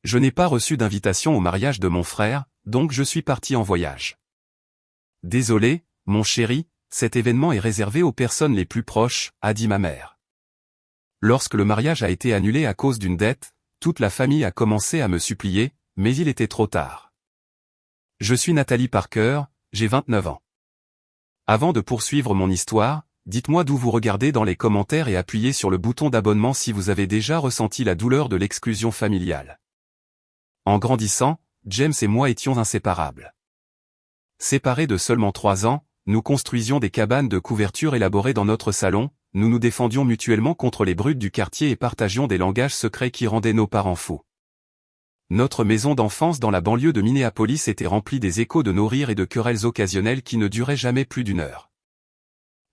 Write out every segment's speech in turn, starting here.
Je n'ai pas reçu d'invitation au mariage de mon frère, donc je suis parti en voyage. Désolé, mon chéri, cet événement est réservé aux personnes les plus proches, a dit ma mère. Lorsque le mariage a été annulé à cause d'une dette, toute la famille a commencé à me supplier, mais il était trop tard. Je suis Nathalie Parker, j'ai 29 ans. Avant de poursuivre mon histoire, dites-moi d'où vous regardez dans les commentaires et appuyez sur le bouton d'abonnement si vous avez déjà ressenti la douleur de l'exclusion familiale. En grandissant, James et moi étions inséparables. Séparés de seulement 3 ans, nous construisions des cabanes de couverture élaborées dans notre salon, nous nous défendions mutuellement contre les brutes du quartier et partagions des langages secrets qui rendaient nos parents fous. Notre maison d'enfance dans la banlieue de Minneapolis était remplie des échos de nos rires et de querelles occasionnelles qui ne duraient jamais plus d'1 heure.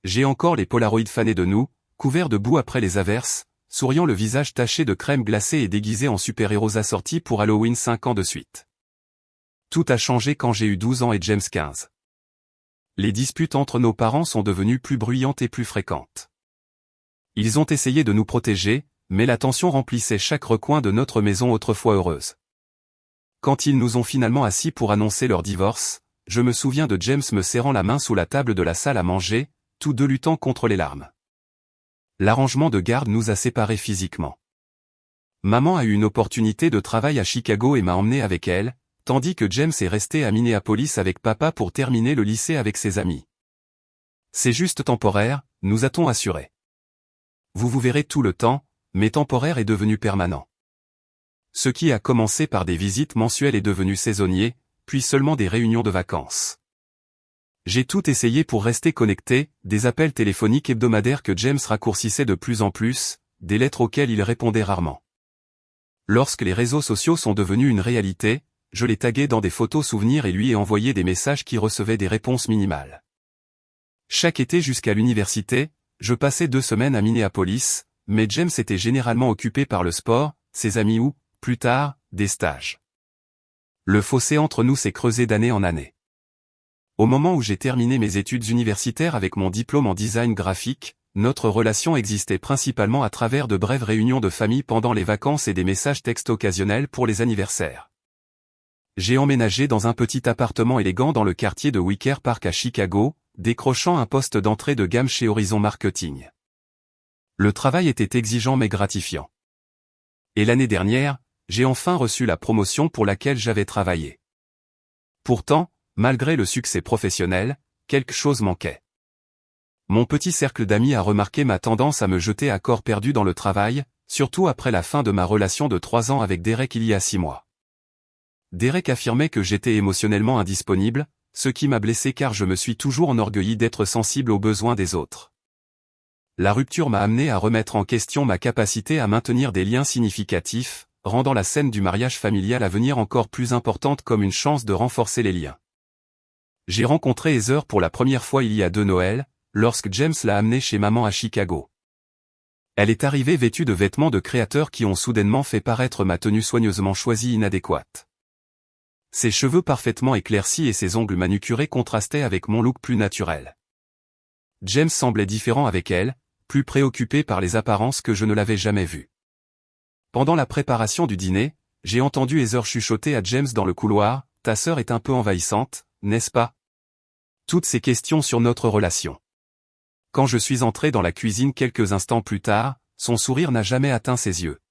J'ai encore les polaroïds fanés de nous, couverts de boue après les averses, souriant le visage taché de crème glacée et déguisés en super-héros assortis pour Halloween 5 ans de suite. Tout a changé quand j'ai eu 12 ans et James 15. Les disputes entre nos parents sont devenues plus bruyantes et plus fréquentes. Ils ont essayé de nous protéger, mais la tension remplissait chaque recoin de notre maison autrefois heureuse. Quand ils nous ont finalement assis pour annoncer leur divorce, je me souviens de James me serrant la main sous la table de la salle à manger, tous deux luttant contre les larmes. L'arrangement de garde nous a séparés physiquement. Maman a eu une opportunité de travail à Chicago et m'a emmené avec elle, tandis que James est resté à Minneapolis avec papa pour terminer le lycée avec ses amis. C'est juste temporaire, nous a-t-on assuré. Vous vous verrez tout le temps, mais temporaire est devenu permanent. Ce qui a commencé par des visites mensuelles est devenu saisonnier, puis seulement des réunions de vacances. J'ai tout essayé pour rester connecté, des appels téléphoniques hebdomadaires que James raccourcissait de plus en plus, des lettres auxquelles il répondait rarement. Lorsque les réseaux sociaux sont devenus une réalité, je l'ai tagué dans des photos souvenirs et lui ai envoyé des messages qui recevaient des réponses minimales. Chaque été jusqu'à l'université, je passais 2 semaines à Minneapolis, mais James était généralement occupé par le sport, ses amis ou, plus tard, des stages. Le fossé entre nous s'est creusé d'année en année. Au moment où j'ai terminé mes études universitaires avec mon diplôme en design graphique, notre relation existait principalement à travers de brèves réunions de famille pendant les vacances et des messages textes occasionnels pour les anniversaires. J'ai emménagé dans un petit appartement élégant dans le quartier de Wicker Park à Chicago, décrochant un poste d'entrée de gamme chez Horizon Marketing. Le travail était exigeant mais gratifiant. Et l'année dernière, j'ai enfin reçu la promotion pour laquelle j'avais travaillé. Pourtant, malgré le succès professionnel, quelque chose manquait. Mon petit cercle d'amis a remarqué ma tendance à me jeter à corps perdu dans le travail, surtout après la fin de ma relation de 3 ans avec Derek il y a 6 mois. Derek affirmait que j'étais émotionnellement indisponible, ce qui m'a blessé car je me suis toujours enorgueilli d'être sensible aux besoins des autres. La rupture m'a amené à remettre en question ma capacité à maintenir des liens significatifs, rendant la scène du mariage familial à venir encore plus importante comme une chance de renforcer les liens. J'ai rencontré Heather pour la première fois il y a 2 Noëls, lorsque James l'a amenée chez maman à Chicago. Elle est arrivée vêtue de vêtements de créateurs qui ont soudainement fait paraître ma tenue soigneusement choisie inadéquate. Ses cheveux parfaitement éclaircis et ses ongles manucurés contrastaient avec mon look plus naturel. James semblait différent avec elle, plus préoccupé par les apparences que je ne l'avais jamais vu. Pendant la préparation du dîner, j'ai entendu Heather chuchoter à James dans le couloir, « Ta sœur est un peu envahissante, n'est-ce pas ?» Toutes ces questions sur notre relation. Quand je suis entré dans la cuisine quelques instants plus tard, son sourire n'a jamais atteint ses yeux.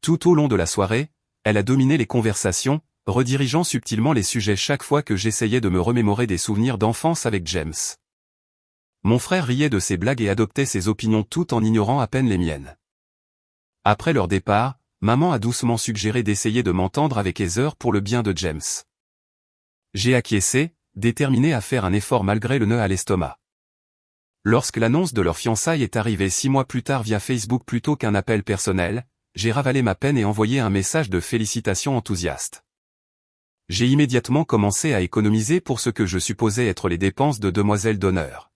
Tout au long de la soirée, elle a dominé les conversations, redirigeant subtilement les sujets chaque fois que j'essayais de me remémorer des souvenirs d'enfance avec James. Mon frère riait de ses blagues et adoptait ses opinions tout en ignorant à peine les miennes. Après leur départ, maman a doucement suggéré d'essayer de m'entendre avec Heather pour le bien de James. J'ai acquiescé, déterminé à faire un effort malgré le nœud à l'estomac. Lorsque l'annonce de leur fiançailles est arrivée 6 mois plus tard via Facebook plutôt qu'un appel personnel, j'ai ravalé ma peine et envoyé un message de félicitations enthousiaste. J'ai immédiatement commencé à économiser pour ce que je supposais être les dépenses de demoiselle d'honneur.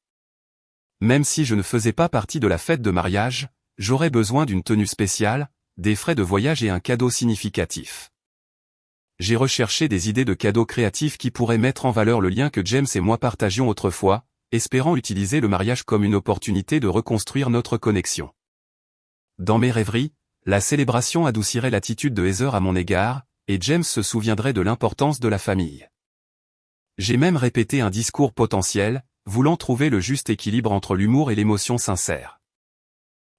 Même si je ne faisais pas partie de la fête de mariage, j'aurais besoin d'une tenue spéciale, des frais de voyage et un cadeau significatif. J'ai recherché des idées de cadeaux créatifs qui pourraient mettre en valeur le lien que James et moi partagions autrefois, espérant utiliser le mariage comme une opportunité de reconstruire notre connexion. Dans mes rêveries, la célébration adoucirait l'attitude de Heather à mon égard, et James se souviendrait de l'importance de la famille. J'ai même répété un discours potentiel, voulant trouver le juste équilibre entre l'humour et l'émotion sincère.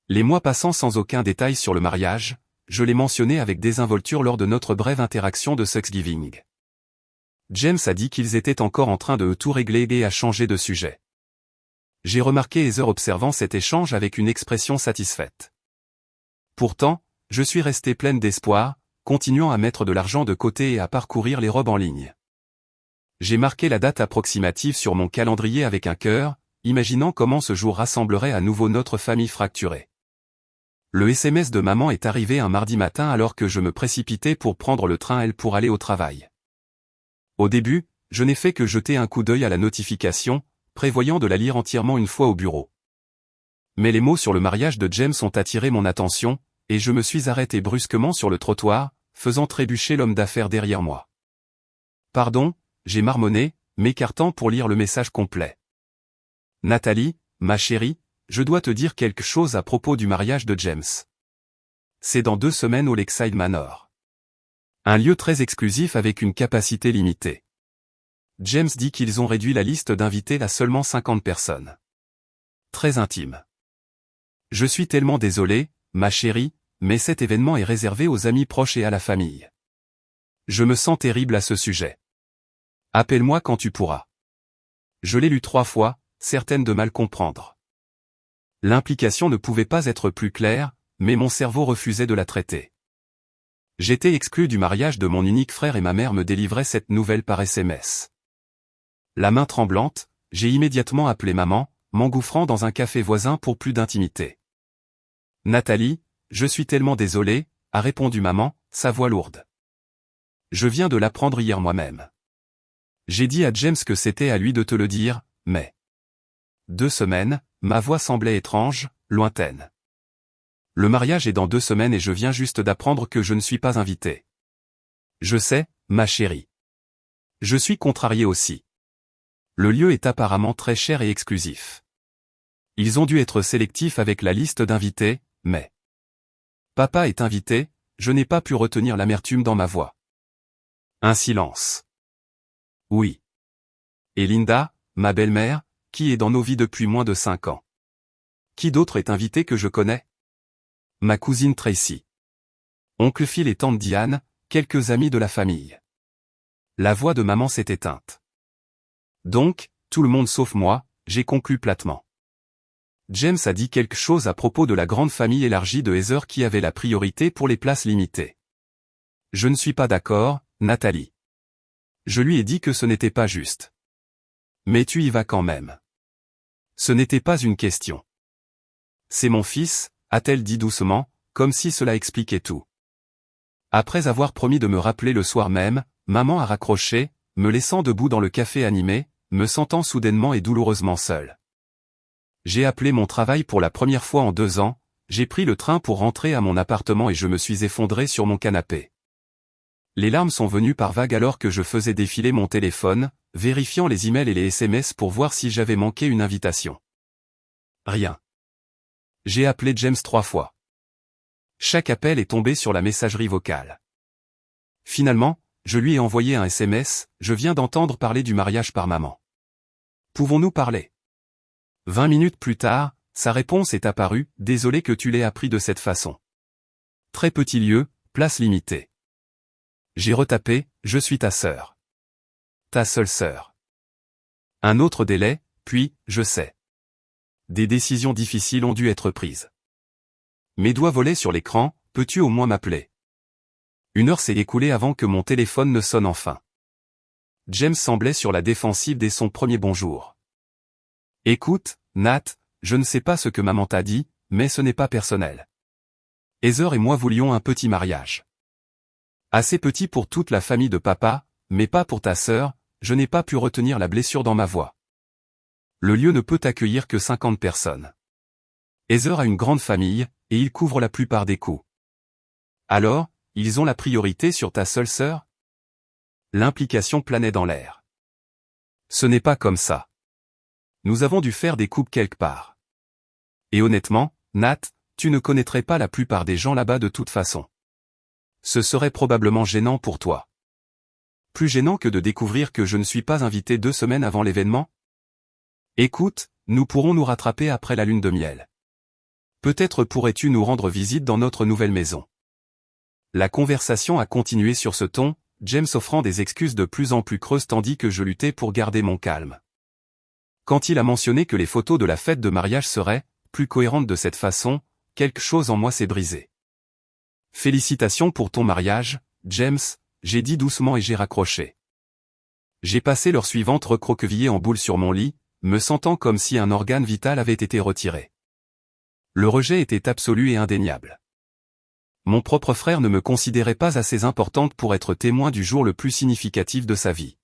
Les mois passant sans aucun détail sur le mariage, je l'ai mentionné avec désinvolture lors de notre brève interaction de Thanksgiving. James a dit qu'ils étaient encore en train de tout régler et a changé de sujet. J'ai remarqué Heather observant cet échange avec une expression satisfaite. Pourtant, je suis resté pleine d'espoir, continuant à mettre de l'argent de côté et à parcourir les robes en ligne. J'ai marqué la date approximative sur mon calendrier avec un cœur, imaginant comment ce jour rassemblerait à nouveau notre famille fracturée. Le SMS de maman est arrivé un mardi matin alors que je me précipitais pour prendre le train pour aller au travail. Au début, je n'ai fait que jeter un coup d'œil à la notification, prévoyant de la lire entièrement une fois au bureau. Mais les mots sur le mariage de James ont attiré mon attention, et je me suis arrêté brusquement sur le trottoir, faisant trébucher l'homme d'affaires derrière moi. Pardon, j'ai marmonné, m'écartant pour lire le message complet. Nathalie, ma chérie, je dois te dire quelque chose à propos du mariage de James. C'est dans 2 semaines au Lakeside Manor. Un lieu très exclusif avec une capacité limitée. James dit qu'ils ont réduit la liste d'invités à seulement 50 personnes. Très intime. Je suis tellement désolé, ma chérie, mais cet événement est réservé aux amis proches et à la famille. Je me sens terrible à ce sujet. Appelle-moi quand tu pourras. Je l'ai lu 3 fois, certaine de mal comprendre. L'implication ne pouvait pas être plus claire, mais mon cerveau refusait de la traiter. J'étais exclu du mariage de mon unique frère et ma mère me délivrait cette nouvelle par SMS. La main tremblante, j'ai immédiatement appelé maman, m'engouffrant dans un café voisin pour plus d'intimité. Nathalie, je suis tellement désolé, a répondu maman, sa voix lourde. Je viens de l'apprendre hier moi-même. J'ai dit à James que c'était à lui de te le dire, mais... 2 semaines, ma voix semblait étrange, lointaine. Le mariage est dans 2 semaines et je viens juste d'apprendre que je ne suis pas invité. Je sais, ma chérie. Je suis contrarié aussi. Le lieu est apparemment très cher et exclusif. Ils ont dû être sélectifs avec la liste d'invités, mais... Papa est invité, je n'ai pas pu retenir l'amertume dans ma voix. Un silence. Oui. Et Linda, ma belle-mère, qui est dans nos vies depuis moins de 5 ans. Qui d'autre est invité que je connais? Ma cousine Tracy. Oncle Phil et tante Diane, quelques amis de la famille. La voix de maman s'est éteinte. Donc, tout le monde sauf moi, j'ai conclu platement. James a dit quelque chose à propos de la grande famille élargie de Heather qui avait la priorité pour les places limitées. Je ne suis pas d'accord, Nathalie. Je lui ai dit que ce n'était pas juste. Mais tu y vas quand même. Ce n'était pas une question. C'est mon fils, a-t-elle dit doucement, comme si cela expliquait tout. Après avoir promis de me rappeler le soir même, maman a raccroché, me laissant debout dans le café animé, me sentant soudainement et douloureusement seul. J'ai appelé mon travail pour la première fois en 2 ans, j'ai pris le train pour rentrer à mon appartement et je me suis effondré sur mon canapé. Les larmes sont venues par vagues alors que je faisais défiler mon téléphone, vérifiant les emails et les SMS pour voir si j'avais manqué une invitation. Rien. J'ai appelé James 3 fois. Chaque appel est tombé sur la messagerie vocale. Finalement, je lui ai envoyé un SMS, je viens d'entendre parler du mariage par maman. Pouvons-nous parler? 20 minutes plus tard, sa réponse est apparue, désolé que tu l'aies appris de cette façon. Très petit lieu, place limitée. J'ai retapé, je suis ta sœur. Ta seule sœur. Un autre délai, puis, je sais. Des décisions difficiles ont dû être prises. Mes doigts volaient sur l'écran, peux-tu au moins m'appeler? 1 heure s'est écoulée avant que mon téléphone ne sonne enfin. James semblait sur la défensive dès son premier bonjour. Écoute, Nat, je ne sais pas ce que maman t'a dit, mais ce n'est pas personnel. Heather et moi voulions un petit mariage. Assez petit pour toute la famille de papa, mais pas pour ta sœur, je n'ai pas pu retenir la blessure dans ma voix. Le lieu ne peut accueillir que 50 personnes. Heather a une grande famille, et il couvre la plupart des coûts. Alors, ils ont la priorité sur ta seule sœur? L'implication planait dans l'air. Ce n'est pas comme ça. Nous avons dû faire des coupes quelque part. Et honnêtement, Nat, tu ne connaîtrais pas la plupart des gens là-bas de toute façon. Ce serait probablement gênant pour toi. Plus gênant que de découvrir que je ne suis pas invité 2 semaines avant l'événement? Écoute, nous pourrons nous rattraper après la lune de miel. Peut-être pourrais-tu nous rendre visite dans notre nouvelle maison. La conversation a continué sur ce ton, James offrant des excuses de plus en plus creuses tandis que je luttais pour garder mon calme. Quand il a mentionné que les photos de la fête de mariage seraient plus cohérentes de cette façon, quelque chose en moi s'est brisé. Félicitations pour ton mariage, James, j'ai dit doucement et j'ai raccroché. J'ai passé l'heure suivante recroquevillé en boule sur mon lit, me sentant comme si un organe vital avait été retiré. Le rejet était absolu et indéniable. Mon propre frère ne me considérait pas assez importante pour être témoin du jour le plus significatif de sa vie.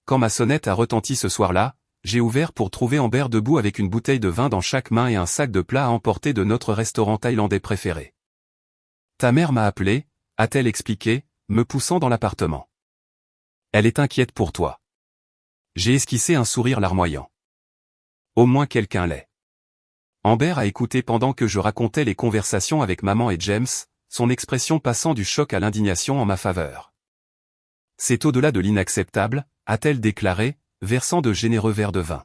Quand ma sonnette a retenti ce soir-là, j'ai ouvert pour trouver Amber debout avec une bouteille de vin dans chaque main et un sac de plats à emporter de notre restaurant thaïlandais préféré. Ta mère m'a appelé, a-t-elle expliqué, me poussant dans l'appartement. Elle est inquiète pour toi. J'ai esquissé un sourire larmoyant. Au moins quelqu'un l'est. Amber a écouté pendant que je racontais les conversations avec maman et James, son expression passant du choc à l'indignation en ma faveur. C'est au-delà de l'inacceptable, a-t-elle déclaré, versant de généreux verres de vin.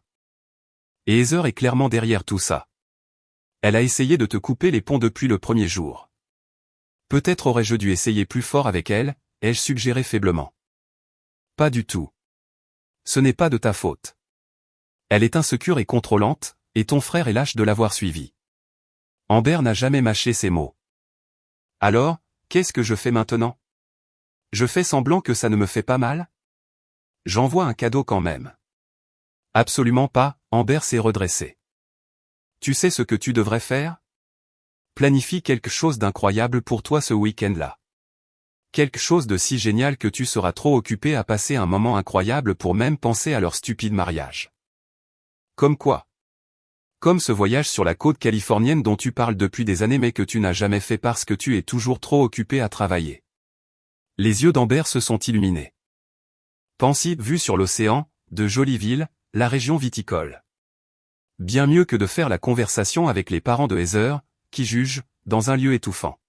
Et Heather est clairement derrière tout ça. Elle a essayé de te couper les ponts depuis le premier jour. Peut-être aurais-je dû essayer plus fort avec elle, ai-je suggéré faiblement. Pas du tout. Ce n'est pas de ta faute. Elle est insécure et contrôlante, et ton frère est lâche de l'avoir suivie. Amber n'a jamais mâché ses mots. Alors, qu'est-ce que je fais maintenant? Je fais semblant que ça ne me fait pas mal? J'envoie un cadeau quand même. Absolument pas, Amber s'est redressée. Tu sais ce que tu devrais faire? Planifie quelque chose d'incroyable pour toi ce week-end-là. Quelque chose de si génial que tu seras trop occupé à passer un moment incroyable pour même penser à leur stupide mariage. Comme quoi? Comme ce voyage sur la côte californienne dont tu parles depuis des années mais que tu n'as jamais fait parce que tu es toujours trop occupé à travailler. Les yeux d'Amber se sont illuminés. Pensive vue sur l'océan, de jolies villes, la région viticole. Bien mieux que de faire la conversation avec les parents de Heather, qui jugent, dans un lieu étouffant.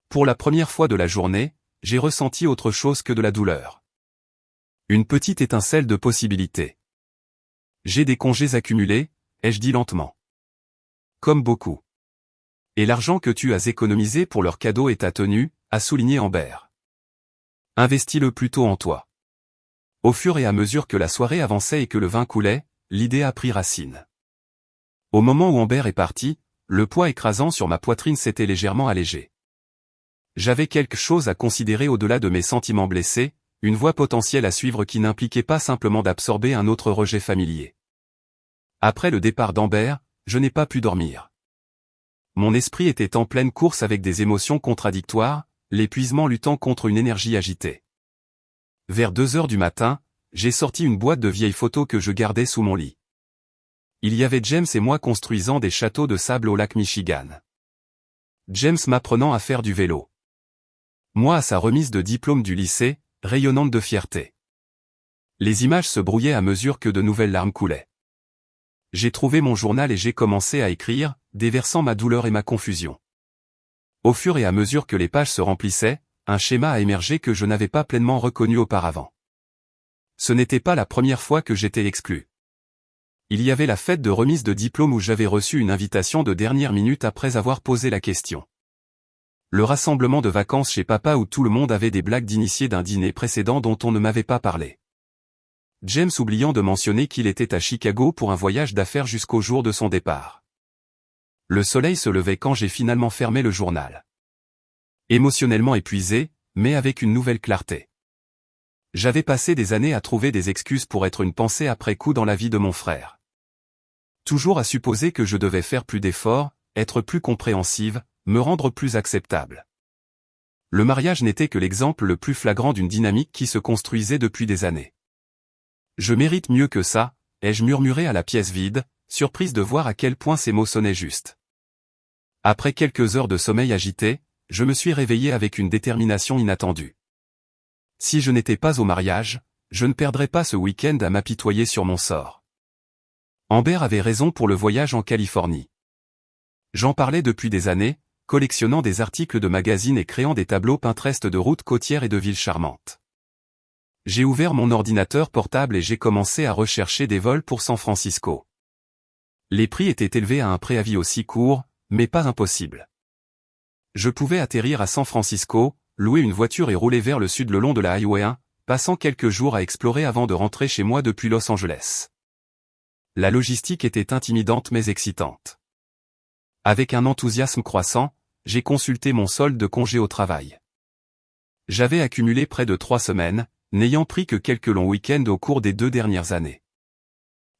Pour la première fois de la journée, j'ai ressenti autre chose que de la douleur. Une petite étincelle de possibilité. J'ai des congés accumulés, ai-je dit lentement. Comme beaucoup. Et l'argent que tu as économisé pour leur cadeau est à tenue, a souligné Amber. Investis-le plutôt en toi. Au fur et à mesure que la soirée avançait et que le vin coulait, l'idée a pris racine. Au moment où Amber est partie, le poids écrasant sur ma poitrine s'était légèrement allégé. J'avais quelque chose à considérer au-delà de mes sentiments blessés, une voie potentielle à suivre qui n'impliquait pas simplement d'absorber un autre rejet familier. Après le départ d'Amber, je n'ai pas pu dormir. Mon esprit était en pleine course avec des émotions contradictoires, l'épuisement luttant contre une énergie agitée. Vers 2 heures du matin, j'ai sorti une boîte de vieilles photos que je gardais sous mon lit. Il y avait James et moi construisant des châteaux de sable au lac Michigan. James m'apprenant à faire du vélo. Moi à sa remise de diplôme du lycée, rayonnante de fierté. Les images se brouillaient à mesure que de nouvelles larmes coulaient. J'ai trouvé mon journal et j'ai commencé à écrire, déversant ma douleur et ma confusion. Au fur et à mesure que les pages se remplissaient, un schéma a émergé que je n'avais pas pleinement reconnu auparavant. Ce n'était pas la première fois que j'étais exclu. Il y avait la fête de remise de diplôme où j'avais reçu une invitation de dernière minute après avoir posé la question. Le rassemblement de vacances chez papa où tout le monde avait des blagues d'initiés d'un dîner précédent dont on ne m'avait pas parlé. James oubliant de mentionner qu'il était à Chicago pour un voyage d'affaires jusqu'au jour de son départ. Le soleil se levait quand j'ai finalement fermé le journal. Émotionnellement épuisé, mais avec une nouvelle clarté. J'avais passé des années à trouver des excuses pour être une pensée après coup dans la vie de mon frère. Toujours à supposer que je devais faire plus d'efforts, être plus compréhensive, me rendre plus acceptable. Le mariage n'était que l'exemple le plus flagrant d'une dynamique qui se construisait depuis des années. Je mérite mieux que ça, ai-je murmuré à la pièce vide, surprise de voir à quel point ces mots sonnaient justes. Après quelques heures de sommeil agité, je me suis réveillé avec une détermination inattendue. Si je n'étais pas au mariage, je ne perdrais pas ce week-end à m'apitoyer sur mon sort. Amber avait raison pour le voyage en Californie. J'en parlais depuis des années, collectionnant des articles de magazines et créant des tableaux Pinterest de routes côtières et de villes charmantes. J'ai ouvert mon ordinateur portable et j'ai commencé à rechercher des vols pour San Francisco. Les prix étaient élevés à un préavis aussi court, mais pas impossible. Je pouvais atterrir à San Francisco, louer une voiture et rouler vers le sud le long de la Highway 1, passant quelques jours à explorer avant de rentrer chez moi depuis Los Angeles. La logistique était intimidante mais excitante. Avec un enthousiasme croissant, j'ai consulté mon solde de congé au travail. J'avais accumulé près de 3 semaines, n'ayant pris que quelques longs week-ends au cours des 2 dernières années.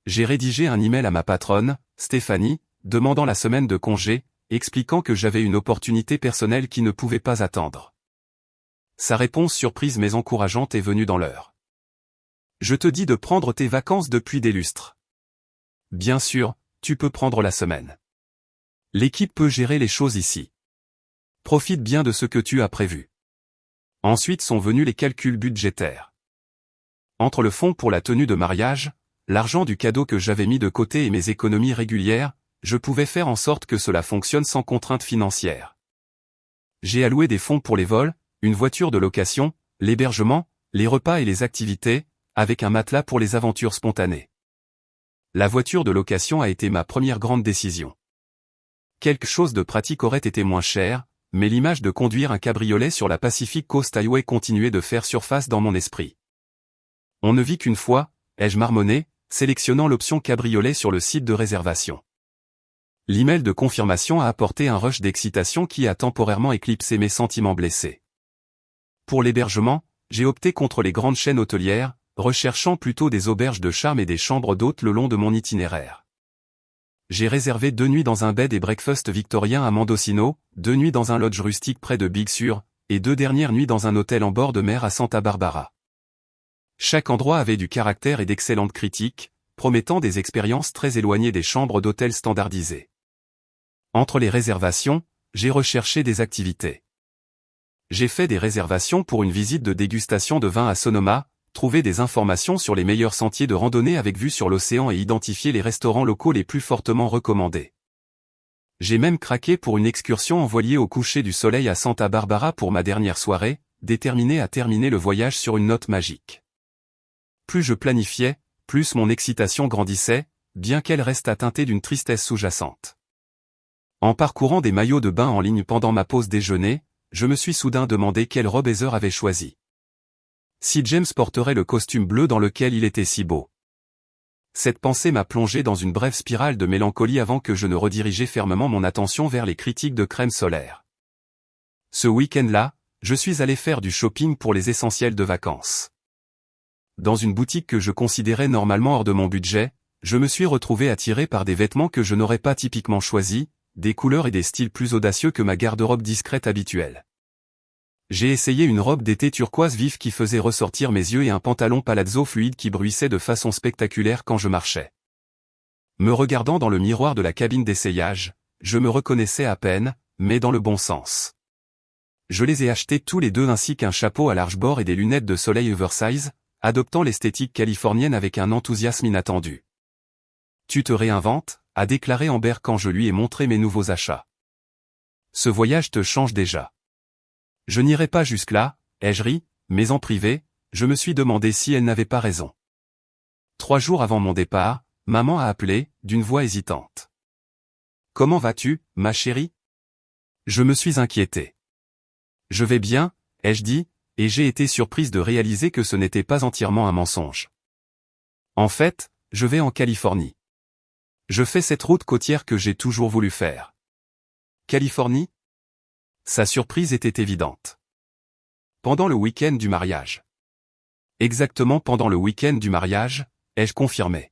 J'ai rédigé un email à ma patronne, Stéphanie, demandant la semaine de congé, expliquant que j'avais une opportunité personnelle qui ne pouvait pas attendre. Sa réponse surprise mais encourageante est venue dans l'heure. Je te dis de prendre tes vacances depuis des lustres. Bien sûr, tu peux prendre la semaine. L'équipe peut gérer les choses ici. Profite bien de ce que tu as prévu. Ensuite sont venus les calculs budgétaires. Entre le fonds pour la tenue de mariage, l'argent du cadeau que j'avais mis de côté et mes économies régulières, je pouvais faire en sorte que cela fonctionne sans contrainte financière. J'ai alloué des fonds pour les vols, une voiture de location, l'hébergement, les repas et les activités, avec un matelas pour les aventures spontanées. La voiture de location a été ma première grande décision. Quelque chose de pratique aurait été moins cher, mais l'image de conduire un cabriolet sur la Pacific Coast Highway continuait de faire surface dans mon esprit. On ne vit qu'une fois, ai-je marmonné, sélectionnant l'option cabriolet sur le site de réservation. L'email de confirmation a apporté un rush d'excitation qui a temporairement éclipsé mes sentiments blessés. Pour l'hébergement, j'ai opté contre les grandes chaînes hôtelières, recherchant plutôt des auberges de charme et des chambres d'hôtes le long de mon itinéraire. J'ai réservé 2 nuits dans un bed et breakfast victorien à Mendocino, 2 nuits dans un lodge rustique près de Big Sur, et 2 dernières nuits dans un hôtel en bord de mer à Santa Barbara. Chaque endroit avait du caractère et d'excellentes critiques, promettant des expériences très éloignées des chambres d'hôtel standardisées. Entre les réservations, j'ai recherché des activités. J'ai fait des réservations pour une visite de dégustation de vin à Sonoma, trouvé des informations sur les meilleurs sentiers de randonnée avec vue sur l'océan et identifié les restaurants locaux les plus fortement recommandés. J'ai même craqué pour une excursion en voilier au coucher du soleil à Santa Barbara pour ma dernière soirée, déterminé à terminer le voyage sur une note magique. Plus je planifiais, plus mon excitation grandissait, bien qu'elle reste teintée d'une tristesse sous-jacente. En parcourant des maillots de bain en ligne pendant ma pause déjeuner, je me suis soudain demandé quelle robe Heather avait choisi. Si James porterait le costume bleu dans lequel il était si beau. Cette pensée m'a plongé dans une brève spirale de mélancolie avant que je ne redirigeais fermement mon attention vers les critiques de crème solaire. Ce week-end-là, je suis allé faire du shopping pour les essentiels de vacances. Dans une boutique que je considérais normalement hors de mon budget, je me suis retrouvé attiré par des vêtements que je n'aurais pas typiquement choisis, des couleurs et des styles plus audacieux que ma garde-robe discrète habituelle. J'ai essayé une robe d'été turquoise vive qui faisait ressortir mes yeux et un pantalon palazzo fluide qui bruissait de façon spectaculaire quand je marchais. Me regardant dans le miroir de la cabine d'essayage, je me reconnaissais à peine, mais dans le bon sens. Je les ai achetés tous les deux ainsi qu'un chapeau à large bord et des lunettes de soleil oversize, adoptant l'esthétique californienne avec un enthousiasme inattendu. Tu te réinventes, a déclaré Amber quand je lui ai montré mes nouveaux achats. Ce voyage te change déjà. Je n'irai pas jusque-là, ai-je ri, mais en privé, je me suis demandé si elle n'avait pas raison. 3 jours avant mon départ, maman a appelé, d'une voix hésitante. « Comment vas-tu, ma chérie ?» Je me suis inquiété. « Je vais bien », ai-je dit, et j'ai été surprise de réaliser que ce n'était pas entièrement un mensonge. En fait, je vais en Californie. Je fais cette route côtière que j'ai toujours voulu faire. Californie ? Sa surprise était évidente. Pendant le week-end du mariage. Exactement pendant le week-end du mariage, ai-je confirmé.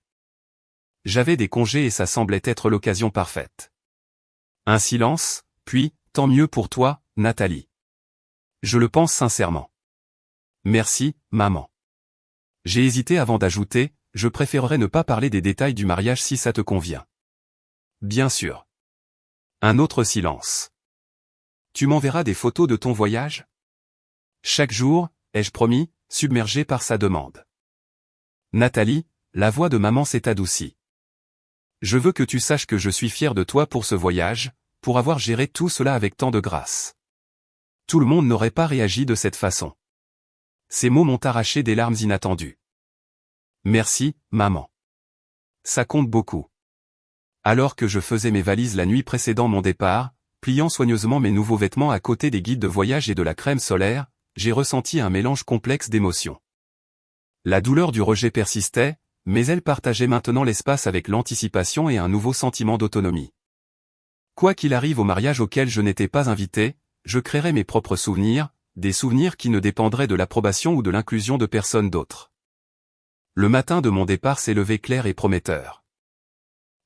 J'avais des congés et ça semblait être l'occasion parfaite. Un silence, puis, tant mieux pour toi, Nathalie. Je le pense sincèrement. Merci, maman. J'ai hésité avant d'ajouter, je préférerais ne pas parler des détails du mariage si ça te convient. Bien sûr. Un autre silence. Tu m'enverras des photos de ton voyage ? Chaque jour, ai-je promis, submergé par sa demande. Nathalie, la voix de maman s'est adoucie. Je veux que tu saches que je suis fier de toi pour ce voyage, pour avoir géré tout cela avec tant de grâce. Tout le monde n'aurait pas réagi de cette façon. Ces mots m'ont arraché des larmes inattendues. Merci, maman. Ça compte beaucoup. Alors que je faisais mes valises la nuit précédant mon départ, pliant soigneusement mes nouveaux vêtements à côté des guides de voyage et de la crème solaire, j'ai ressenti un mélange complexe d'émotions. La douleur du rejet persistait, mais elle partageait maintenant l'espace avec l'anticipation et un nouveau sentiment d'autonomie. Quoi qu'il arrive au mariage auquel je n'étais pas invité, je créerais mes propres souvenirs, des souvenirs qui ne dépendraient de l'approbation ou de l'inclusion de personne d'autre. Le matin de mon départ s'est levé clair et prometteur.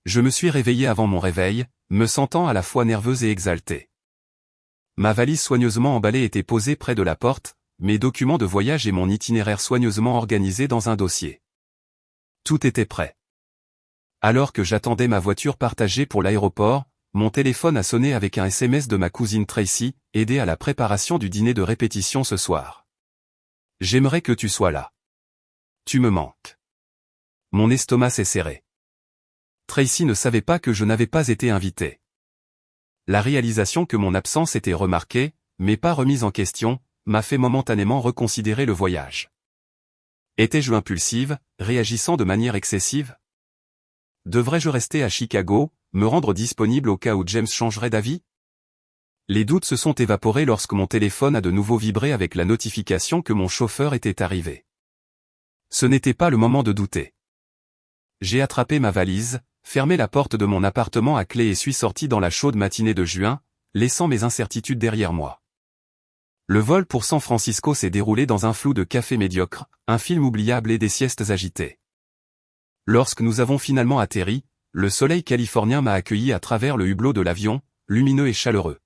Je me suis réveillé avant mon réveil, me sentant à la fois nerveuse et exaltée. Ma valise soigneusement emballée était posée près de la porte, mes documents de voyage et mon itinéraire soigneusement organisés dans un dossier. Tout était prêt. Alors que j'attendais ma voiture partagée pour l'aéroport, mon téléphone a sonné avec un SMS de ma cousine Tracy, aidée à la préparation du dîner de répétition ce soir. J'aimerais que tu sois là. Tu me manques. Mon estomac s'est serré. Tracy ne savait pas que je n'avais pas été invité. La réalisation que mon absence était remarquée, mais pas remise en question, m'a fait momentanément reconsidérer le voyage. Étais-je impulsive, réagissant de manière excessive? Devrais-je rester à Chicago, me rendre disponible au cas où James changerait d'avis? Les doutes se sont évaporés lorsque mon téléphone a de nouveau vibré avec la notification que mon chauffeur était arrivé. Ce n'était pas le moment de douter. J'ai attrapé ma valise, fermé la porte de mon appartement à clé et suis sorti dans la chaude matinée de juin, laissant mes incertitudes derrière moi. Le vol pour San Francisco s'est déroulé dans un flou de café médiocre, un film oubliable et des siestes agitées. Lorsque nous avons finalement atterri, le soleil californien m'a accueilli à travers le hublot de l'avion, lumineux et chaleureux.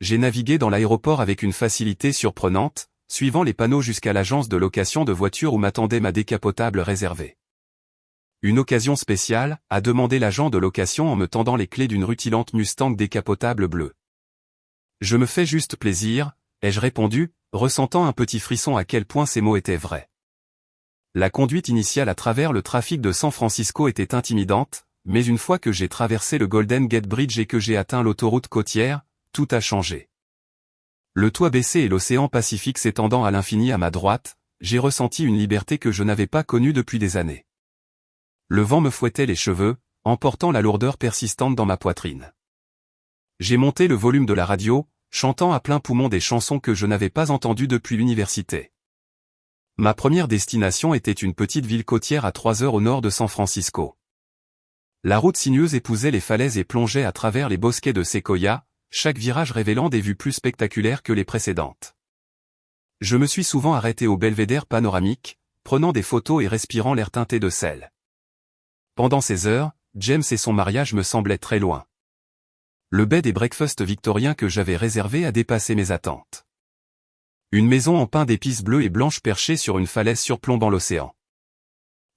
J'ai navigué dans l'aéroport avec une facilité surprenante, suivant les panneaux jusqu'à l'agence de location de voitures où m'attendait ma décapotable réservée. Une occasion spéciale, a demandé l'agent de location en me tendant les clés d'une rutilante Mustang décapotable bleue. Je me fais juste plaisir, ai-je répondu, ressentant un petit frisson à quel point ces mots étaient vrais. La conduite initiale à travers le trafic de San Francisco était intimidante, mais une fois que j'ai traversé le Golden Gate Bridge et que j'ai atteint l'autoroute côtière, tout a changé. Le toit baissé et l'océan Pacifique s'étendant à l'infini à ma droite, j'ai ressenti une liberté que je n'avais pas connue depuis des années. Le vent me fouettait les cheveux, emportant la lourdeur persistante dans ma poitrine. J'ai monté le volume de la radio, chantant à plein poumon des chansons que je n'avais pas entendues depuis l'université. Ma première destination était une petite ville côtière à 3 heures au nord de San Francisco. La route sinueuse épousait les falaises et plongeait à travers les bosquets de séquoias, chaque virage révélant des vues plus spectaculaires que les précédentes. Je me suis souvent arrêté au belvédère panoramique, prenant des photos et respirant l'air teinté de sel. Pendant ces heures, James et son mariage me semblaient très loin. Le bed et breakfast victorien que j'avais réservé a dépassé mes attentes. Une maison en pin d'épices bleues et blanches perchée sur une falaise surplombant l'océan.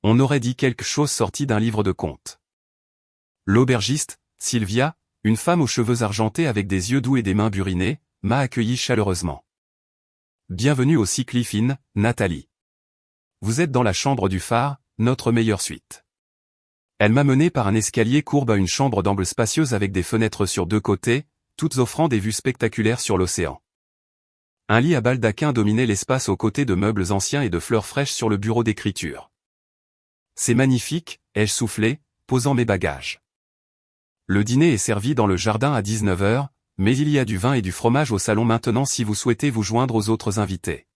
On aurait dit quelque chose sorti d'un livre de contes. L'aubergiste, Sylvia, une femme aux cheveux argentés avec des yeux doux et des mains burinées, m'a accueilli chaleureusement. Bienvenue au Sea Cliff Inn, Nathalie. Vous êtes dans la chambre du phare, notre meilleure suite. Elle m'a mené par un escalier courbe à une chambre d'angle spacieuse avec des fenêtres sur deux côtés, toutes offrant des vues spectaculaires sur l'océan. Un lit à baldaquin dominait l'espace aux côtés de meubles anciens et de fleurs fraîches sur le bureau d'écriture. C'est magnifique, ai-je soufflé, posant mes bagages. Le dîner est servi dans le jardin à 19 heures, mais il y a du vin et du fromage au salon maintenant si vous souhaitez vous joindre aux autres invités.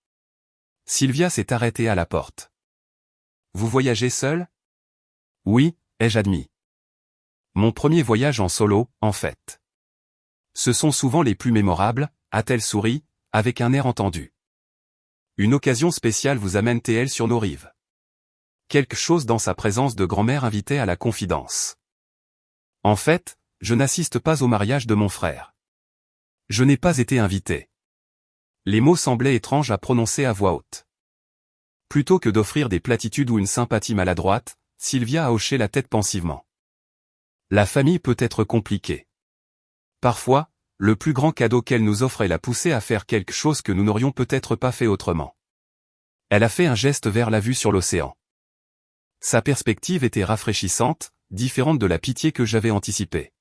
Sylvia s'est arrêtée à la porte. Vous voyagez seul? Oui, ai-je admis. Mon premier voyage en solo, en fait. Ce sont souvent les plus mémorables, a-t-elle souri, avec un air entendu. Une occasion spéciale vous amène-t-elle sur nos rives? Quelque chose dans sa présence de grand-mère invitait à la confidence. En fait, je n'assiste pas au mariage de mon frère. Je n'ai pas été invité. Les mots semblaient étranges à prononcer à voix haute. Plutôt que d'offrir des platitudes ou une sympathie maladroite, Sylvia a hoché la tête pensivement. La famille peut être compliquée. Parfois, le plus grand cadeau qu'elle nous offre est la pousser à faire quelque chose que nous n'aurions peut-être pas fait autrement. Elle a fait un geste vers la vue sur l'océan. Sa perspective était rafraîchissante, différente de la pitié que j'avais anticipée.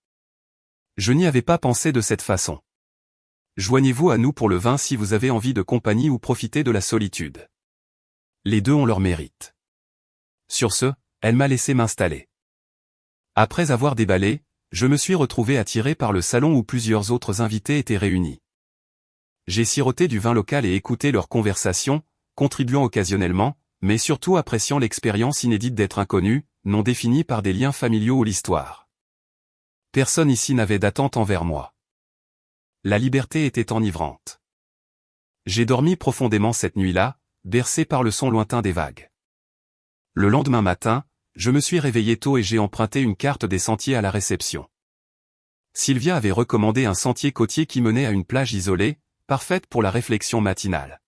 Je n'y avais pas pensé de cette façon. Joignez-vous à nous pour le vin si vous avez envie de compagnie ou profiter de la solitude. Les deux ont leur mérite. Sur ce, elle m'a laissé m'installer. Après avoir déballé, je me suis retrouvé attiré par le salon où plusieurs autres invités étaient réunis. J'ai siroté du vin local et écouté leurs conversations, contribuant occasionnellement, mais surtout appréciant l'expérience inédite d'être inconnu, non définie par des liens familiaux ou l'histoire. Personne ici n'avait d'attente envers moi. La liberté était enivrante. J'ai dormi profondément cette nuit-là, bercé par le son lointain des vagues. Le lendemain matin, je me suis réveillé tôt et j'ai emprunté une carte des sentiers à la réception. Sylvia avait recommandé un sentier côtier qui menait à une plage isolée, parfaite pour la réflexion matinale.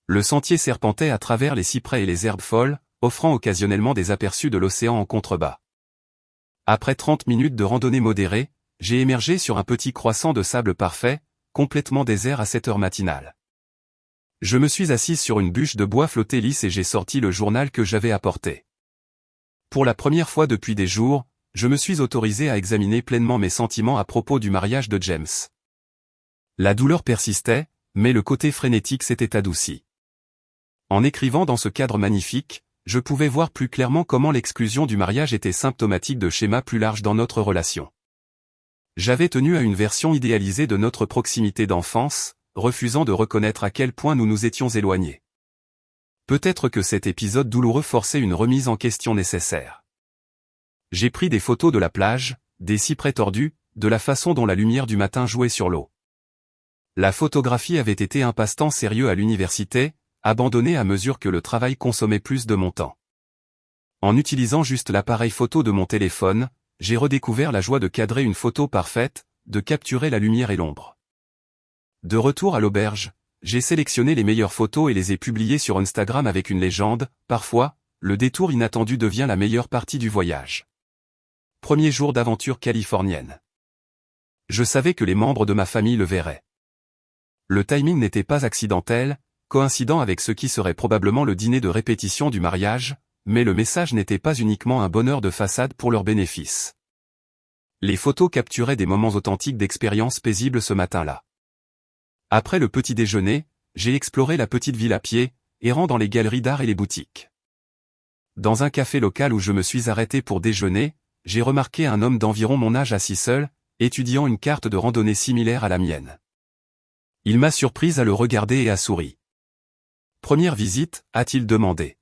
Le sentier serpentait à travers les cyprès et les herbes folles, offrant occasionnellement des aperçus de l'océan en contrebas. Après 30 minutes de randonnée modérée, j'ai émergé sur un petit croissant de sable parfait, complètement désert à cette heure matinale. Je me suis assise sur une bûche de bois flottée lisse et j'ai sorti le journal que j'avais apporté. Pour la première fois depuis des jours, je me suis autorisé à examiner pleinement mes sentiments à propos du mariage de James. La douleur persistait, mais le côté frénétique s'était adouci. En écrivant dans ce cadre magnifique, je pouvais voir plus clairement comment l'exclusion du mariage était symptomatique de schémas plus larges dans notre relation. J'avais tenu à une version idéalisée de notre proximité d'enfance, refusant de reconnaître à quel point nous nous étions éloignés. Peut-être que cet épisode douloureux forçait une remise en question nécessaire. J'ai pris des photos de la plage, des cyprès tordus, de la façon dont la lumière du matin jouait sur l'eau. La photographie avait été un passe-temps sérieux à l'université, abandonné à mesure que le travail consommait plus de mon temps. En utilisant juste l'appareil photo de mon téléphone, j'ai redécouvert la joie de cadrer une photo parfaite, de capturer la lumière et l'ombre. De retour à l'auberge, j'ai sélectionné les meilleures photos et les ai publiées sur Instagram avec une légende. Parfois, le détour inattendu devient la meilleure partie du voyage. Premier jour d'aventure californienne. Je savais que les membres de ma famille le verraient. Le timing n'était pas accidentel, coïncidant avec ce qui serait probablement le dîner de répétition du mariage, mais le message n'était pas uniquement un bonheur de façade pour leur bénéfice. Les photos capturaient des moments authentiques d'expériences paisibles ce matin-là. Après le petit déjeuner, j'ai exploré la petite ville à pied, errant dans les galeries d'art et les boutiques. Dans un café local où je me suis arrêté pour déjeuner, j'ai remarqué un homme d'environ mon âge assis seul, étudiant une carte de randonnée similaire à la mienne. Il m'a surprise à le regarder et a souri. « Première visite ?» a-t-il demandé.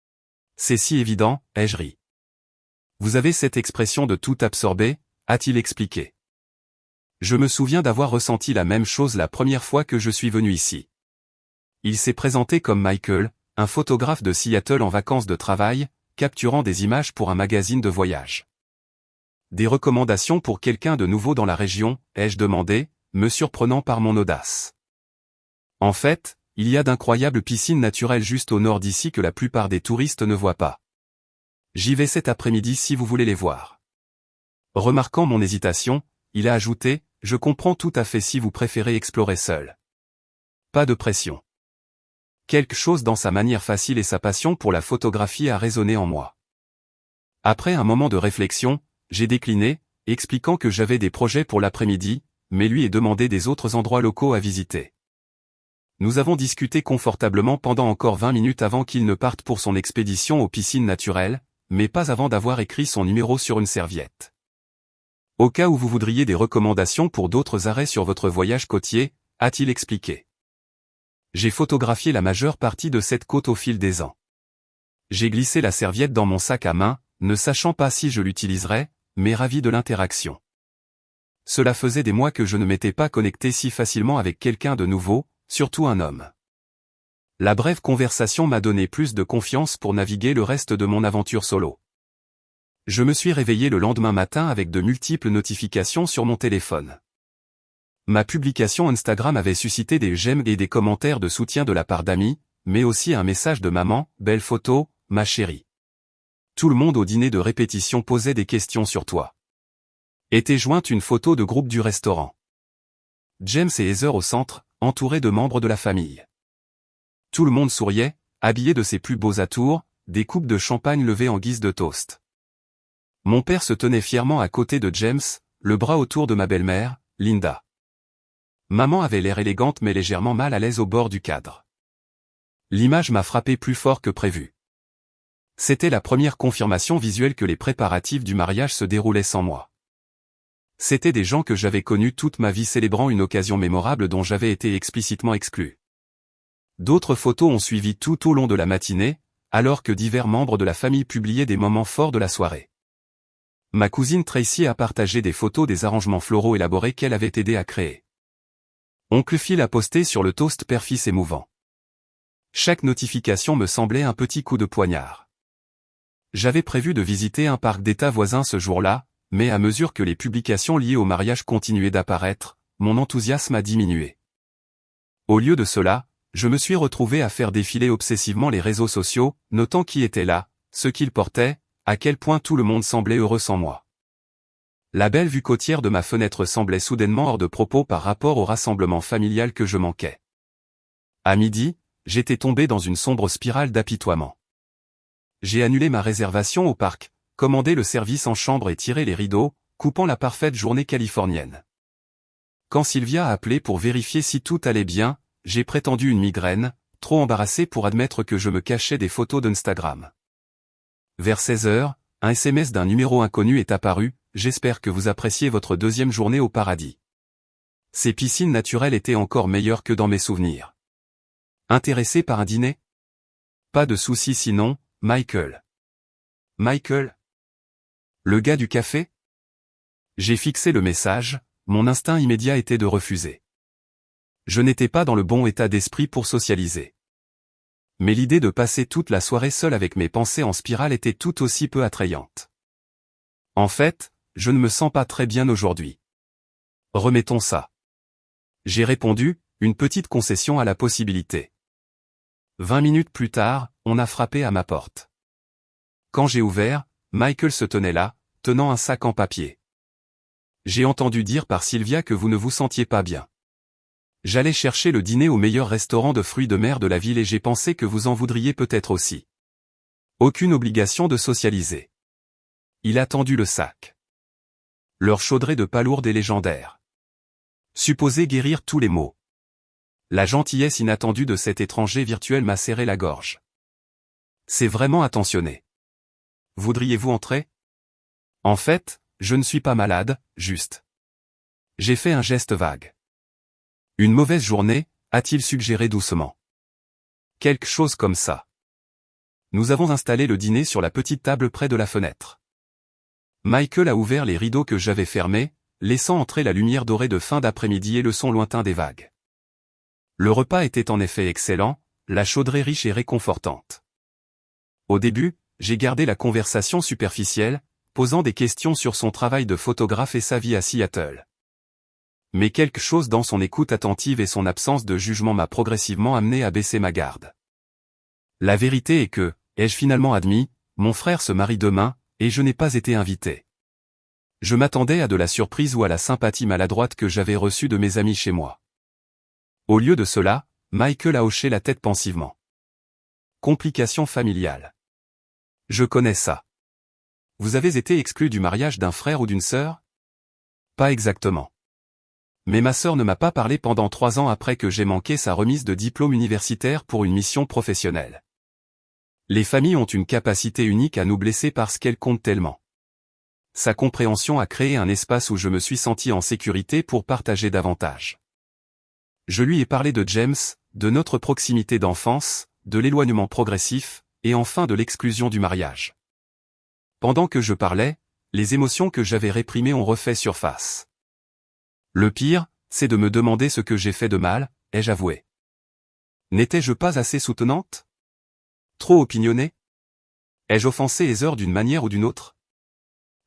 « C'est si évident », ai-je ri. « Vous avez cette expression de tout absorber ?» a-t-il expliqué. Je me souviens d'avoir ressenti la même chose la première fois que je suis venu ici. Il s'est présenté comme Michael, un photographe de Seattle en vacances de travail, capturant des images pour un magazine de voyage. Des recommandations pour quelqu'un de nouveau dans la région, ai-je demandé, me surprenant par mon audace. En fait, il y a d'incroyables piscines naturelles juste au nord d'ici que la plupart des touristes ne voient pas. J'y vais cet après-midi si vous voulez les voir. Remarquant mon hésitation, il a ajouté, je comprends tout à fait si vous préférez explorer seul. Pas de pression. Quelque chose dans sa manière facile et sa passion pour la photographie a résonné en moi. Après un moment de réflexion, j'ai décliné, expliquant que j'avais des projets pour l'après-midi, mais lui ai demandé des autres endroits locaux à visiter. Nous avons discuté confortablement pendant encore 20 minutes avant qu'il ne parte pour son expédition aux piscines naturelles, mais pas avant d'avoir écrit son numéro sur une serviette. Au cas où vous voudriez des recommandations pour d'autres arrêts sur votre voyage côtier, a-t-il expliqué. J'ai photographié la majeure partie de cette côte au fil des ans. J'ai glissé la serviette dans mon sac à main, ne sachant pas si je l'utiliserais, mais ravi de l'interaction. Cela faisait des mois que je ne m'étais pas connecté si facilement avec quelqu'un de nouveau, surtout un homme. La brève conversation m'a donné plus de confiance pour naviguer le reste de mon aventure solo. Je me suis réveillé le lendemain matin avec de multiples notifications sur mon téléphone. Ma publication Instagram avait suscité des j'aime et des commentaires de soutien de la part d'amis, mais aussi un message de maman, belle photo, ma chérie. Tout le monde au dîner de répétition posait des questions sur toi. Était jointe une photo de groupe du restaurant. James et Heather au centre, entourés de membres de la famille. Tout le monde souriait, habillé de ses plus beaux atours, des coupes de champagne levées en guise de toast. Mon père se tenait fièrement à côté de James, le bras autour de ma belle-mère, Linda. Maman avait l'air élégante mais légèrement mal à l'aise au bord du cadre. L'image m'a frappé plus fort que prévu. C'était la première confirmation visuelle que les préparatifs du mariage se déroulaient sans moi. C'étaient des gens que j'avais connus toute ma vie célébrant une occasion mémorable dont j'avais été explicitement exclu. D'autres photos ont suivi tout au long de la matinée, alors que divers membres de la famille publiaient des moments forts de la soirée. Ma cousine Tracy a partagé des photos des arrangements floraux élaborés qu'elle avait aidé à créer. Oncle Phil a posté sur le toast père-fils émouvant. Chaque notification me semblait un petit coup de poignard. J'avais prévu de visiter un parc d'État voisin ce jour-là, mais à mesure que les publications liées au mariage continuaient d'apparaître, mon enthousiasme a diminué. Au lieu de cela, je me suis retrouvé à faire défiler obsessivement les réseaux sociaux, notant qui était là, ce qu'ils portaient, à quel point tout le monde semblait heureux sans moi. La belle vue côtière de ma fenêtre semblait soudainement hors de propos par rapport au rassemblement familial que je manquais. À midi, j'étais tombé dans une sombre spirale d'apitoiement. J'ai annulé ma réservation au parc, commandé le service en chambre et tiré les rideaux, coupant la parfaite journée californienne. Quand Sylvia a appelé pour vérifier si tout allait bien, j'ai prétendu une migraine, trop embarrassé pour admettre que je me cachais des photos d'Instagram. Vers 16 h, un SMS d'un numéro inconnu est apparu, « J'espère que vous appréciez votre deuxième journée au paradis. » Ces piscines naturelles étaient encore meilleures que dans mes souvenirs. Intéressé par un dîner? Pas de souci sinon, Michael. Michael? Le gars du café? J'ai fixé le message, mon instinct immédiat était de refuser. Je n'étais pas dans le bon état d'esprit pour socialiser. Mais l'idée de passer toute la soirée seul avec mes pensées en spirale était tout aussi peu attrayante. En fait, je ne me sens pas très bien aujourd'hui. Remettons ça. J'ai répondu, une petite concession à la possibilité. 20 minutes plus tard, on a frappé à ma porte. Quand j'ai ouvert, Michael se tenait là, tenant un sac en papier. J'ai entendu dire par Sylvia que vous ne vous sentiez pas bien. J'allais chercher le dîner au meilleur restaurant de fruits de mer de la ville et j'ai pensé que vous en voudriez peut-être aussi. Aucune obligation de socialiser. Il a tendu le sac. Leur chaudrée de palourde est légendaire. Supposé guérir tous les maux. La gentillesse inattendue de cet étranger virtuel m'a serré la gorge. C'est vraiment attentionné. Voudriez-vous entrer? En fait, je ne suis pas malade, juste. J'ai fait un geste vague. Une mauvaise journée, a-t-il suggéré doucement. Quelque chose comme ça. Nous avons installé le dîner sur la petite table près de la fenêtre. Michael a ouvert les rideaux que j'avais fermés, laissant entrer la lumière dorée de fin d'après-midi et le son lointain des vagues. Le repas était en effet excellent, la chaudrée riche et réconfortante. Au début, j'ai gardé la conversation superficielle, posant des questions sur son travail de photographe et sa vie à Seattle. Mais quelque chose dans son écoute attentive et son absence de jugement m'a progressivement amené à baisser ma garde. La vérité est que, ai-je finalement admis, mon frère se marie demain, et je n'ai pas été invité. Je m'attendais à de la surprise ou à la sympathie maladroite que j'avais reçue de mes amis chez moi. Au lieu de cela, Michael a hoché la tête pensivement. Complications familiales. Je connais ça. Vous avez été exclu du mariage d'un frère ou d'une sœur? Pas exactement. Mais ma sœur ne m'a pas parlé pendant 3 ans après que j'ai manqué sa remise de diplôme universitaire pour une mission professionnelle. Les familles ont une capacité unique à nous blesser parce qu'elles comptent tellement. Sa compréhension a créé un espace où je me suis senti en sécurité pour partager davantage. Je lui ai parlé de James, de notre proximité d'enfance, de l'éloignement progressif, et enfin de l'exclusion du mariage. Pendant que je parlais, les émotions que j'avais réprimées ont refait surface. Le pire, c'est de me demander ce que j'ai fait de mal, ai-je avoué. N'étais-je pas assez soutenante? Trop opinionnée? Ai-je offensé Heather d'une manière ou d'une autre?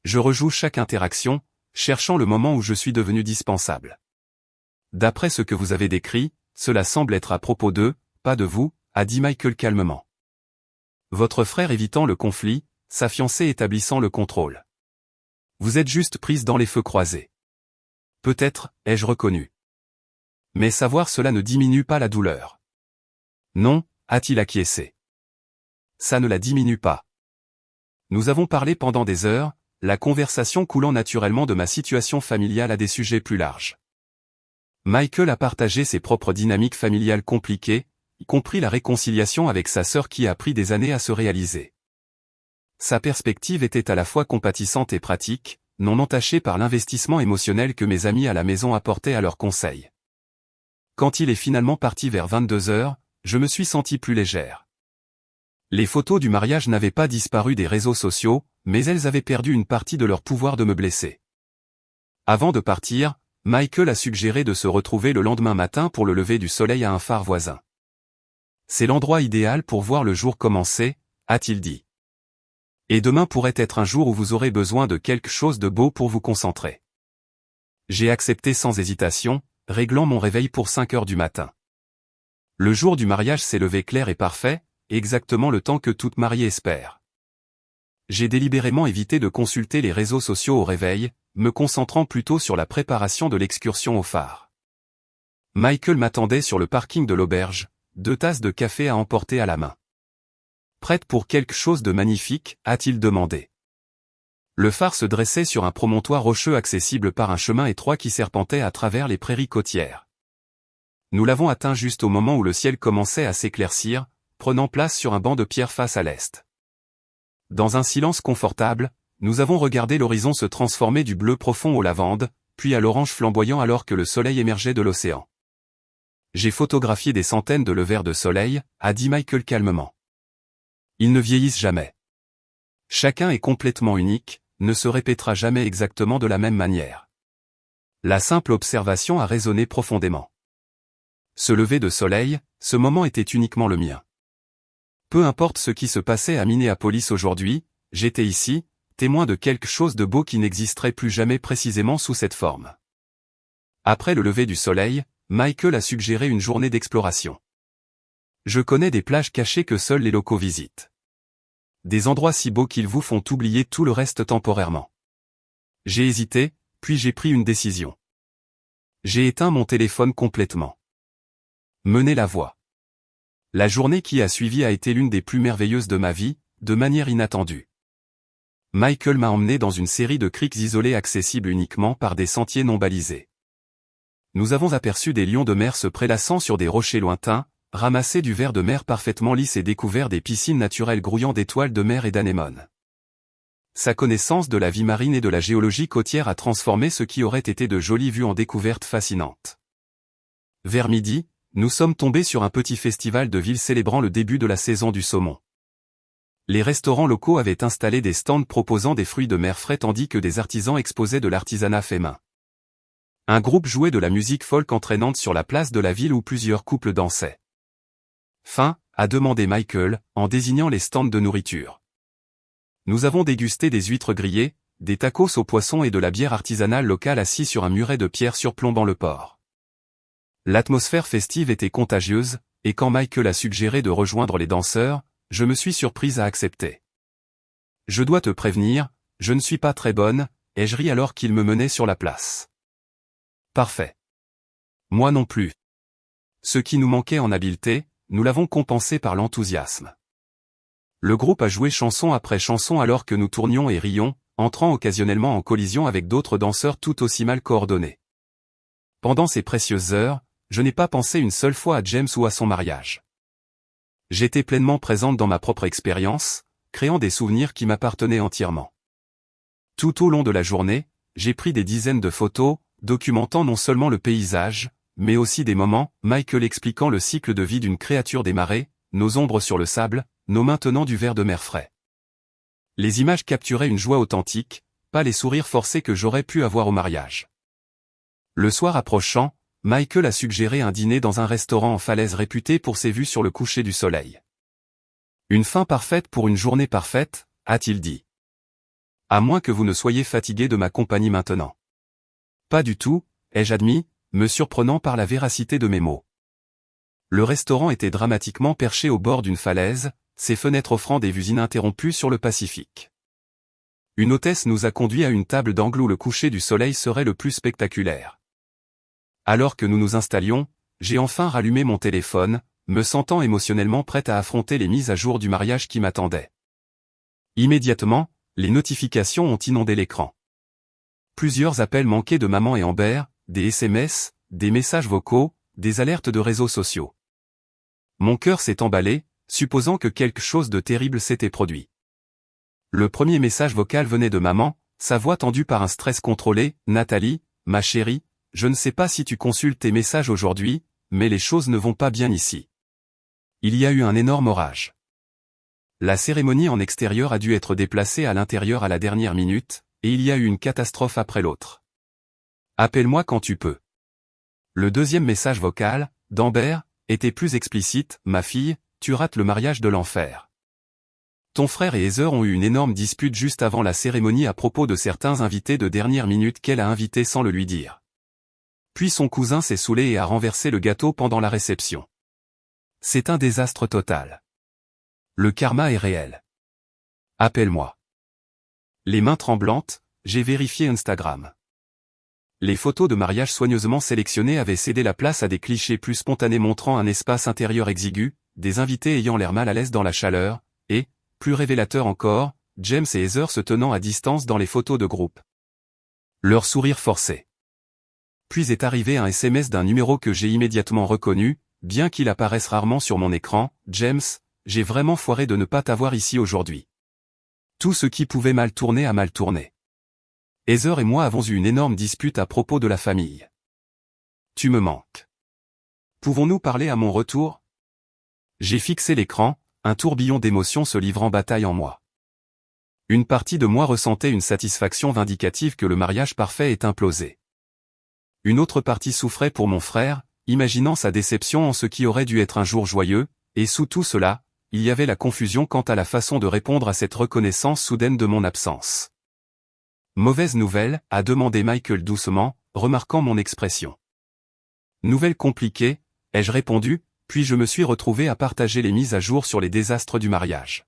Je rejoue chaque interaction, cherchant le moment où je suis devenu dispensable. D'après ce que vous avez décrit, cela semble être à propos d'eux, pas de vous, a dit Michael calmement. Votre frère évitant le conflit, sa fiancée établissant le contrôle. Vous êtes juste prise dans les feux croisés. Peut-être, ai-je reconnu. Mais savoir cela ne diminue pas la douleur. Non, a-t-il acquiescé. Ça ne la diminue pas. Nous avons parlé pendant des heures, la conversation coulant naturellement de ma situation familiale à des sujets plus larges. Michael a partagé ses propres dynamiques familiales compliquées, y compris la réconciliation avec sa sœur qui a pris des années à se réaliser. Sa perspective était à la fois compatissante et pratique, non entachée par l'investissement émotionnel que mes amis à la maison apportaient à leurs conseils. Quand il est finalement parti vers 22 heures, je me suis senti plus légère. Les photos du mariage n'avaient pas disparu des réseaux sociaux, mais elles avaient perdu une partie de leur pouvoir de me blesser. Avant de partir, Michael a suggéré de se retrouver le lendemain matin pour le lever du soleil à un phare voisin. C'est l'endroit idéal pour voir le jour commencer, a-t-il dit. Et demain pourrait être un jour où vous aurez besoin de quelque chose de beau pour vous concentrer. J'ai accepté sans hésitation, réglant mon réveil pour 5 heures du matin. Le jour du mariage s'est levé clair et parfait, exactement le temps que toute mariée espère. J'ai délibérément évité de consulter les réseaux sociaux au réveil, me concentrant plutôt sur la préparation de l'excursion au phare. Michael m'attendait sur le parking de l'auberge, 2 tasses de café à emporter à la main. Prête pour quelque chose de magnifique, a-t-il demandé. Le phare se dressait sur un promontoire rocheux accessible par un chemin étroit qui serpentait à travers les prairies côtières. Nous l'avons atteint juste au moment où le ciel commençait à s'éclaircir, prenant place sur un banc de pierre face à l'est. Dans un silence confortable, nous avons regardé l'horizon se transformer du bleu profond au lavande, puis à l'orange flamboyant alors que le soleil émergeait de l'océan. J'ai photographié des centaines de levers de soleil, a dit Michael calmement. Ils ne vieillissent jamais. Chacun est complètement unique, ne se répétera jamais exactement de la même manière. La simple observation a résonné profondément. Ce lever de soleil, ce moment était uniquement le mien. Peu importe ce qui se passait à Minneapolis aujourd'hui, j'étais ici, témoin de quelque chose de beau qui n'existerait plus jamais précisément sous cette forme. Après le lever du soleil, Michael a suggéré une journée d'exploration. Je connais des plages cachées que seuls les locaux visitent. Des endroits si beaux qu'ils vous font oublier tout le reste temporairement. J'ai hésité, puis j'ai pris une décision. J'ai éteint mon téléphone complètement. Mener la voie. La journée qui a suivi a été l'une des plus merveilleuses de ma vie, de manière inattendue. Michael m'a emmené dans une série de criques isolées accessibles uniquement par des sentiers non balisés. Nous avons aperçu des lions de mer se prélassant sur des rochers lointains, ramassé du verre de mer parfaitement lisse et découvert des piscines naturelles grouillant d'étoiles de mer et d'anémones. Sa connaissance de la vie marine et de la géologie côtière a transformé ce qui aurait été de jolies vues en découvertes fascinantes. Vers midi, nous sommes tombés sur un petit festival de ville célébrant le début de la saison du saumon. Les restaurants locaux avaient installé des stands proposant des fruits de mer frais tandis que des artisans exposaient de l'artisanat fait main. Un groupe jouait de la musique folk entraînante sur la place de la ville où plusieurs couples dansaient. Faim, a demandé Michael, en désignant les stands de nourriture. Nous avons dégusté des huîtres grillées, des tacos au poisson et de la bière artisanale locale assis sur un muret de pierre surplombant le port. L'atmosphère festive était contagieuse, et quand Michael a suggéré de rejoindre les danseurs, je me suis surprise à accepter. Je dois te prévenir, je ne suis pas très bonne, ai-je ri alors qu'il me menait sur la place. Parfait. Moi non plus. Ce qui nous manquait en habileté, nous l'avons compensé par l'enthousiasme. Le groupe a joué chanson après chanson alors que nous tournions et rions, entrant occasionnellement en collision avec d'autres danseurs tout aussi mal coordonnés. Pendant ces précieuses heures, je n'ai pas pensé une seule fois à James ou à son mariage. J'étais pleinement présente dans ma propre expérience, créant des souvenirs qui m'appartenaient entièrement. Tout au long de la journée, j'ai pris des dizaines de photos, documentant non seulement le paysage, mais aussi des moments, Michael expliquant le cycle de vie d'une créature des marais, nos ombres sur le sable, nos maintenant du verre de mer frais. Les images capturaient une joie authentique, pas les sourires forcés que j'aurais pu avoir au mariage. Le soir approchant, Michael a suggéré un dîner dans un restaurant en falaise réputé pour ses vues sur le coucher du soleil. Une fin parfaite pour une journée parfaite, a-t-il dit. À moins que vous ne soyez fatigué de ma compagnie maintenant. Pas du tout, ai-je admis, me surprenant par la véracité de mes mots. Le restaurant était dramatiquement perché au bord d'une falaise, ses fenêtres offrant des vues ininterrompues sur le Pacifique. Une hôtesse nous a conduits à une table d'angle où le coucher du soleil serait le plus spectaculaire. Alors que nous nous installions, j'ai enfin rallumé mon téléphone, me sentant émotionnellement prête à affronter les mises à jour du mariage qui m'attendaient. Immédiatement, Les notifications ont inondé l'écran. Plusieurs appels manqués de maman et Amber, des SMS, des messages vocaux, des alertes de réseaux sociaux. Mon cœur s'est emballé, supposant que quelque chose de terrible s'était produit. Le premier message vocal venait de maman, sa voix tendue par un stress contrôlé. « Nathalie, ma chérie, je ne sais pas si tu consultes tes messages aujourd'hui, mais les choses ne vont pas bien ici. Il y a eu un énorme orage. La cérémonie en extérieur a dû être déplacée à l'intérieur à la dernière minute, et il y a eu une catastrophe après l'autre. Appelle-moi quand tu peux. » Le deuxième message vocal, d'Amber, était plus explicite. « Ma fille, tu rates le mariage de l'enfer. Ton frère et Heather ont eu une énorme dispute juste avant la cérémonie à propos de certains invités de dernière minute qu'elle a invités sans le lui dire. Puis son cousin s'est saoulé et a renversé le gâteau pendant la réception. C'est un désastre total. Le karma est réel. Appelle-moi. » Les mains tremblantes, j'ai vérifié Instagram. Les photos de mariage soigneusement sélectionnées avaient cédé la place à des clichés plus spontanés montrant un espace intérieur exigu, des invités ayant l'air mal à l'aise dans la chaleur, et, plus révélateur encore, James et Heather se tenant à distance dans les photos de groupe. Leur sourire forcé. Puis est arrivé un SMS d'un numéro que j'ai immédiatement reconnu, bien qu'il apparaisse rarement sur mon écran. « James, j'ai vraiment foiré de ne pas t'avoir ici aujourd'hui. Tout ce qui pouvait mal tourner a mal tourné. Heather et moi avons eu une énorme dispute à propos de la famille. Tu me manques. Pouvons-nous parler à mon retour ?» J'ai fixé l'écran, un tourbillon d'émotions se livrant bataille en moi. Une partie de moi ressentait une satisfaction vindicative que le mariage parfait ait implosé. Une autre partie souffrait pour mon frère, imaginant sa déception en ce qui aurait dû être un jour joyeux, et sous tout cela, il y avait la confusion quant à la façon de répondre à cette reconnaissance soudaine de mon absence. « Mauvaise nouvelle » a demandé Michael doucement, remarquant mon expression. « Nouvelle compliquée » ai-je répondu, puis je me suis retrouvé à partager les mises à jour sur les désastres du mariage.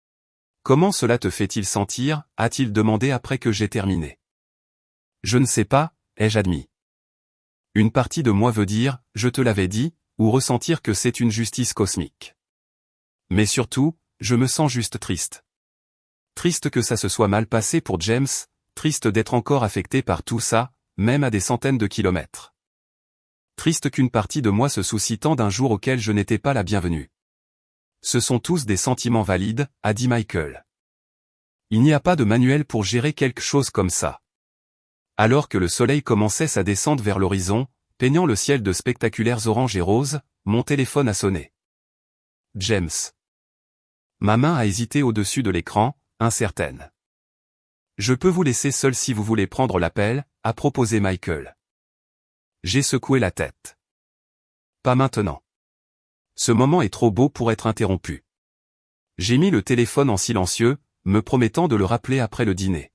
« Comment cela te fait-il sentir » a-t-il demandé après que j'ai terminé. « Je ne sais pas » ai-je admis. Une partie de moi veut dire « je te l'avais dit » ou ressentir que c'est une justice cosmique. Mais surtout, je me sens juste triste. Triste que ça se soit mal passé pour James, triste d'être encore affecté par tout ça, même à des centaines de kilomètres. Triste qu'une partie de moi se soucie tant d'un jour auquel je n'étais pas la bienvenue. Ce sont tous des sentiments valides, a dit Michael. Il n'y a pas de manuel pour gérer quelque chose comme ça. Alors que le soleil commençait sa descente vers l'horizon, peignant le ciel de spectaculaires oranges et roses, mon téléphone a sonné. James. Ma main a hésité au-dessus de l'écran, incertaine. Je peux vous laisser seul si vous voulez prendre l'appel, a proposé Michael. J'ai secoué la tête. Pas maintenant. Ce moment est trop beau pour être interrompu. J'ai mis le téléphone en silencieux, me promettant de le rappeler après le dîner.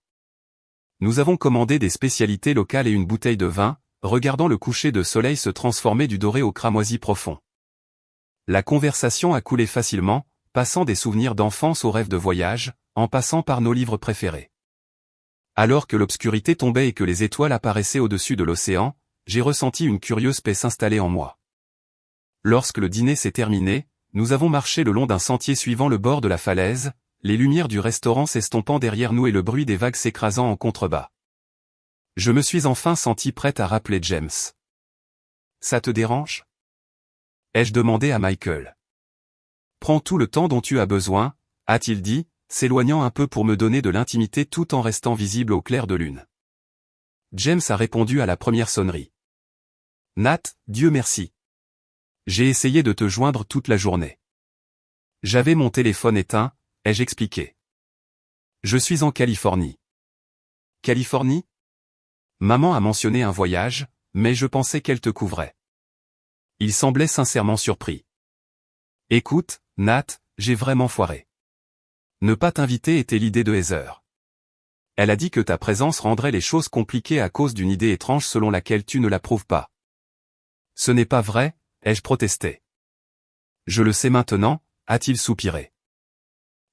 Nous avons commandé des spécialités locales et une bouteille de vin, regardant le coucher de soleil se transformer du doré au cramoisi profond. La conversation a coulé facilement, passant des souvenirs d'enfance aux rêves de voyage, en passant par nos livres préférés. Alors que l'obscurité tombait et que les étoiles apparaissaient au-dessus de l'océan, j'ai ressenti une curieuse paix s'installer en moi. Lorsque le dîner s'est terminé, nous avons marché le long d'un sentier suivant le bord de la falaise, les lumières du restaurant s'estompant derrière nous et le bruit des vagues s'écrasant en contrebas. Je me suis enfin senti prête à rappeler James. « Ça te dérange » ai-je demandé à Michael. « Prends tout le temps dont tu as besoin » a-t-il dit, s'éloignant un peu pour me donner de l'intimité tout en restant visible au clair de lune. James a répondu à la première sonnerie. « Nat, Dieu merci. J'ai essayé de te joindre toute la journée. J'avais mon téléphone éteint, ai-je expliqué. Je suis en Californie. » Californie ? Maman a mentionné un voyage, mais je pensais qu'elle te couvrait. Il semblait sincèrement surpris. « Écoute, Nat, j'ai vraiment foiré. Ne pas t'inviter était l'idée de Heather. Elle a dit que ta présence rendrait les choses compliquées à cause d'une idée étrange selon laquelle tu ne l'approuves pas. » Ce n'est pas vrai, ai-je protesté. Je le sais maintenant, a-t-il soupiré.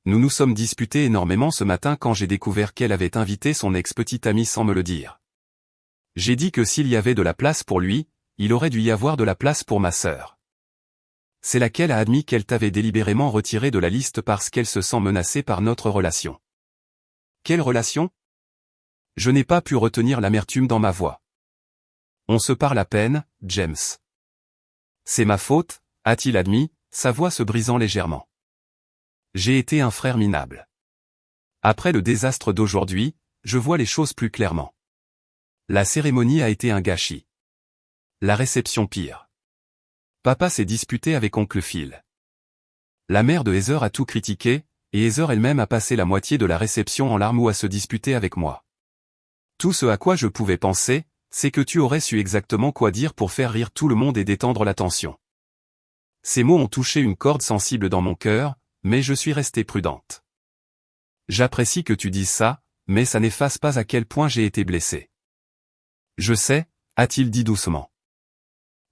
Nous nous sommes disputés énormément ce matin quand j'ai découvert qu'elle avait invité son ex-petite amie sans me le dire. J'ai dit que s'il y avait de la place pour lui, il aurait dû y avoir de la place pour ma sœur. C'est laquelle a admis qu'elle t'avait délibérément retiré de la liste parce qu'elle se sent menacée par notre relation. Quelle relation? Je n'ai pas pu retenir l'amertume dans ma voix. On se parle à peine, James. C'est ma faute, a-t-il admis, sa voix se brisant légèrement. J'ai été un frère minable. Après le désastre d'aujourd'hui, je vois les choses plus clairement. La cérémonie a été un gâchis. La réception pire. Papa s'est disputé avec oncle Phil. La mère de Heather a tout critiqué, et Heather elle-même a passé la moitié de la réception en larmes ou à se disputer avec moi. Tout ce à quoi je pouvais penser, c'est que tu aurais su exactement quoi dire pour faire rire tout le monde et détendre la tension. Ces mots ont touché une corde sensible dans mon cœur, mais je suis restée prudente. J'apprécie que tu dises ça, mais ça n'efface pas à quel point j'ai été blessé. Je sais, a-t-il dit doucement.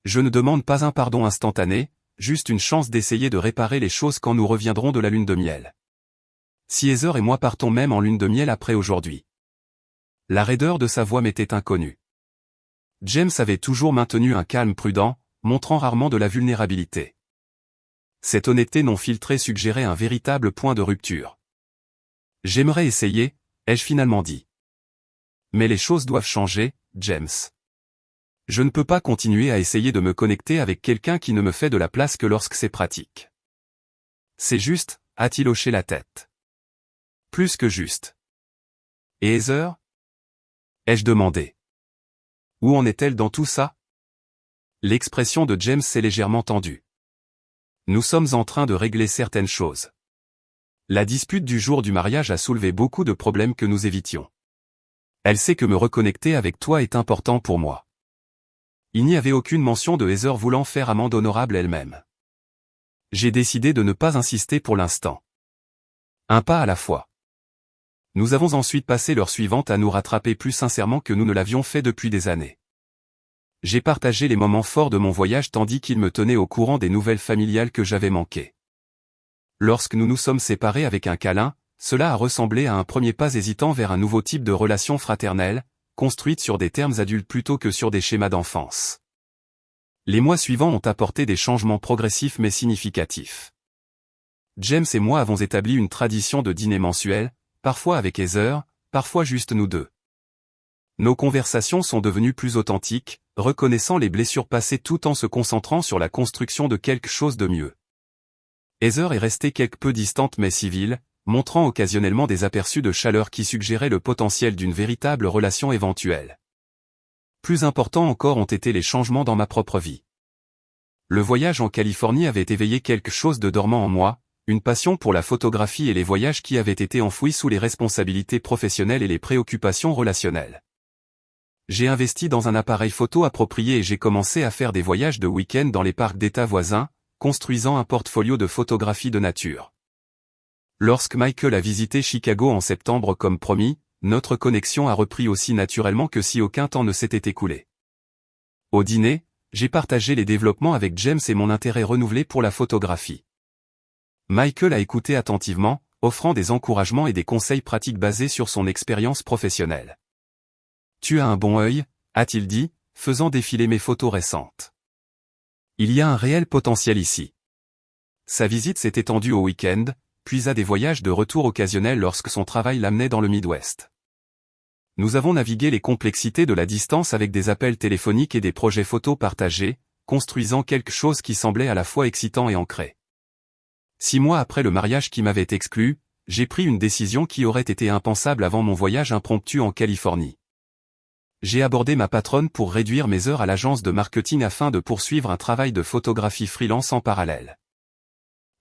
Je ne demande pas un pardon instantané, juste une chance d'essayer de réparer les choses quand nous reviendrons de la lune de miel. Si Heather et moi partons même en lune de miel après aujourd'hui. La raideur de sa voix m'était inconnue. James avait toujours maintenu un calme prudent, montrant rarement de la vulnérabilité. Cette honnêteté non filtrée suggérait un véritable point de rupture. J'aimerais essayer, ai-je finalement dit. Mais les choses doivent changer, James. Je ne peux pas continuer à essayer de me connecter avec quelqu'un qui ne me fait de la place que lorsque c'est pratique. C'est juste, a-t-il hoché la tête. Plus que juste. Et Heather? Ai-je demandé. Où en est-elle dans tout ça? L'expression de James s'est légèrement tendue. Nous sommes en train de régler certaines choses. La dispute du jour du mariage a soulevé beaucoup de problèmes que nous évitions. Elle sait que me reconnecter avec toi est important pour moi. Il n'y avait aucune mention de Heather voulant faire amende honorable elle-même. J'ai décidé de ne pas insister pour l'instant. Un pas à la fois. Nous avons ensuite passé l'heure suivante à nous rattraper plus sincèrement que nous ne l'avions fait depuis des années. J'ai partagé les moments forts de mon voyage tandis qu'il me tenait au courant des nouvelles familiales que j'avais manquées. Lorsque nous nous sommes séparés avec un câlin, cela a ressemblé à un premier pas hésitant vers un nouveau type de relation fraternelle, construite sur des termes adultes plutôt que sur des schémas d'enfance. Les mois suivants ont apporté des changements progressifs mais significatifs. James et moi avons établi une tradition de dîner mensuel, parfois avec Heather, parfois juste nous deux. Nos conversations sont devenues plus authentiques, reconnaissant les blessures passées tout en se concentrant sur la construction de quelque chose de mieux. Heather est restée quelque peu distante mais civile, montrant occasionnellement des aperçus de chaleur qui suggéraient le potentiel d'une véritable relation éventuelle. Plus importants encore ont été les changements dans ma propre vie. Le voyage en Californie avait éveillé quelque chose de dormant en moi, une passion pour la photographie et les voyages qui avaient été enfouis sous les responsabilités professionnelles et les préoccupations relationnelles. J'ai investi dans un appareil photo approprié et j'ai commencé à faire des voyages de week-end dans les parcs d'État voisins, construisant un portfolio de photographies de nature. Lorsque Michael a visité Chicago en septembre comme promis, notre connexion a repris aussi naturellement que si aucun temps ne s'était écoulé. Au dîner, j'ai partagé les développements avec James et mon intérêt renouvelé pour la photographie. Michael a écouté attentivement, offrant des encouragements et des conseils pratiques basés sur son expérience professionnelle. « Tu as un bon œil », a-t-il dit, faisant défiler mes photos récentes. Il y a un réel potentiel ici. Sa visite s'est étendue au week-end, puis à des voyages de retour occasionnels lorsque son travail l'amenait dans le Midwest. Nous avons navigué les complexités de la distance avec des appels téléphoniques et des projets photos partagés, construisant quelque chose qui semblait à la fois excitant et ancré. 6 mois après le mariage qui m'avait exclu, j'ai pris une décision qui aurait été impensable avant mon voyage impromptu en Californie. J'ai abordé ma patronne pour réduire mes heures à l'agence de marketing afin de poursuivre un travail de photographie freelance en parallèle.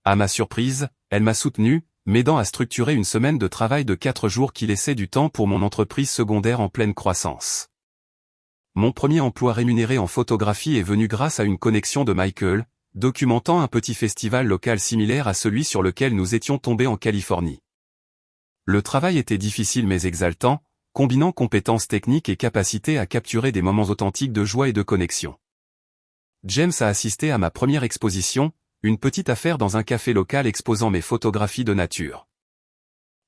À ma surprise, elle m'a soutenu, m'aidant à structurer une semaine de travail de 4 jours qui laissait du temps pour mon entreprise secondaire en pleine croissance. Mon premier emploi rémunéré en photographie est venu grâce à une connexion de Michael, documentant un petit festival local similaire à celui sur lequel nous étions tombés en Californie. Le travail était difficile mais exaltant, combinant compétences techniques et capacité à capturer des moments authentiques de joie et de connexion. James a assisté à ma première exposition, une petite affaire dans un café local exposant mes photographies de nature.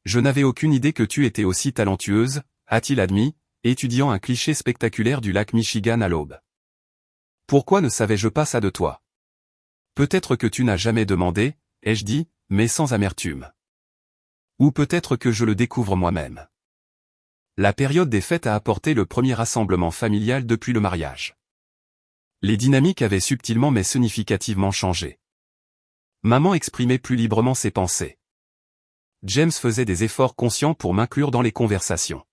Je n'avais aucune idée que tu étais aussi talentueuse, a-t-il admis, étudiant un cliché spectaculaire du lac Michigan à l'aube. Pourquoi ne savais-je pas ça de toi? Peut-être que tu n'as jamais demandé, ai-je dit, mais sans amertume. Ou peut-être que je le découvre moi-même. La période des fêtes a apporté le premier rassemblement familial depuis le mariage. Les dynamiques avaient subtilement mais significativement changé. Maman exprimait plus librement ses pensées. James faisait des efforts conscients pour m'inclure dans les conversations.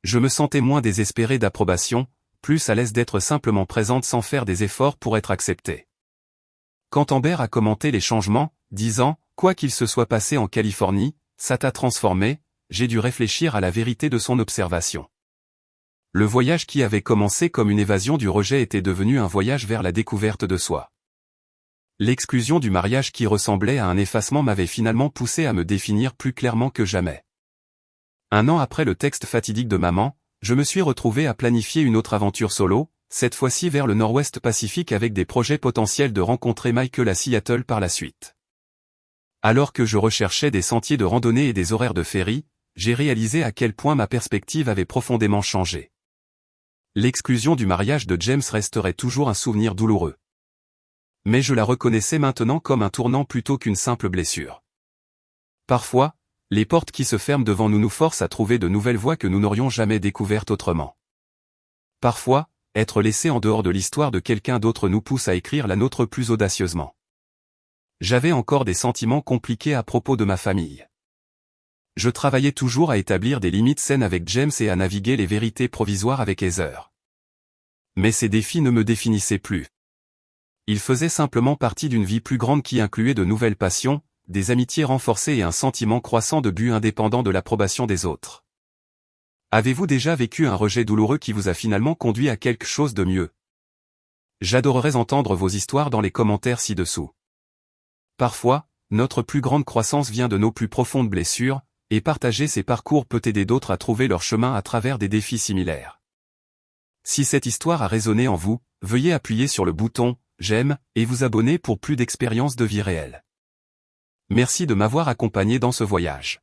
Je me sentais moins désespéré d'approbation, plus à l'aise d'être simplement présente sans faire des efforts pour être accepté. Quand Amber a commenté les changements, disant « Quoi qu'il se soit passé en Californie, ça t'a transformé », j'ai dû réfléchir à la vérité de son observation. Le voyage qui avait commencé comme une évasion du rejet était devenu un voyage vers la découverte de soi. L'exclusion du mariage qui ressemblait à un effacement m'avait finalement poussé à me définir plus clairement que jamais. Un an après le texte fatidique de maman, je me suis retrouvé à planifier une autre aventure solo, cette fois-ci vers le nord-ouest Pacifique avec des projets potentiels de rencontrer Michael à Seattle par la suite. Alors que je recherchais des sentiers de randonnée et des horaires de ferry, j'ai réalisé à quel point ma perspective avait profondément changé. L'exclusion du mariage de James resterait toujours un souvenir douloureux. Mais je la reconnaissais maintenant comme un tournant plutôt qu'une simple blessure. Parfois, les portes qui se ferment devant nous nous forcent à trouver de nouvelles voies que nous n'aurions jamais découvertes autrement. Parfois, être laissé en dehors de l'histoire de quelqu'un d'autre nous pousse à écrire la nôtre plus audacieusement. J'avais encore des sentiments compliqués à propos de ma famille. Je travaillais toujours à établir des limites saines avec James et à naviguer les vérités provisoires avec Heather. Mais ces défis ne me définissaient plus. Ils faisaient simplement partie d'une vie plus grande qui incluait de nouvelles passions, des amitiés renforcées et un sentiment croissant de but indépendant de l'approbation des autres. Avez-vous déjà vécu un rejet douloureux qui vous a finalement conduit à quelque chose de mieux? J'adorerais entendre vos histoires dans les commentaires ci-dessous. Parfois, notre plus grande croissance vient de nos plus profondes blessures, et partager ces parcours peut aider d'autres à trouver leur chemin à travers des défis similaires. Si cette histoire a résonné en vous, veuillez appuyer sur le bouton « J'aime » et vous abonner pour plus d'expériences de vie réelle. Merci de m'avoir accompagné dans ce voyage.